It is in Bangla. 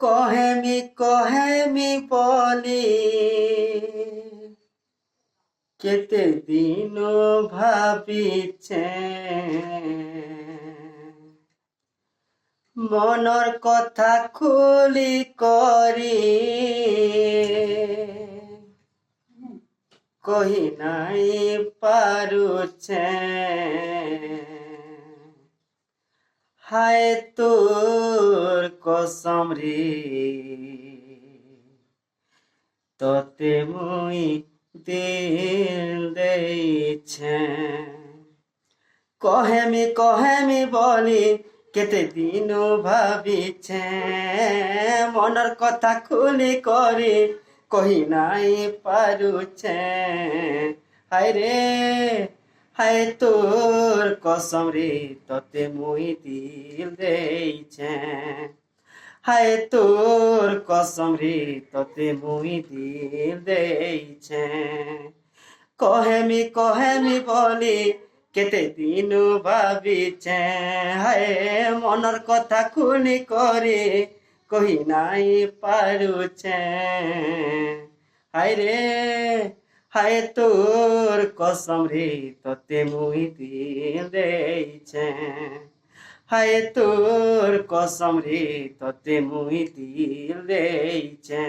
কহেমি বলি কেতে দিন ভাবিছে মনর কথা খুলি করি কহি নাই পারুছে হায় তোর কসম রে তোতে মুই দিল দেইছে কহেমি বলি কেতে দিন ভাবিছে মনের কথা খুলি করে কহি নাই পারুছে হায় রে হায় তোর কসম রে তোতে মুই দিল দেইছে হায় তোর কসম রে তোতে মুই দিল দেইছে কহেমি বলি কেতে দিন ভাবিছে হায় মনের কথা খুলি করে কহি নাই পারুছে হায় রে হায় তোর কসম রে তোতে মুই দিল দেইছে হায় তোর কসম রে তোতে মুই দিল দেইছে।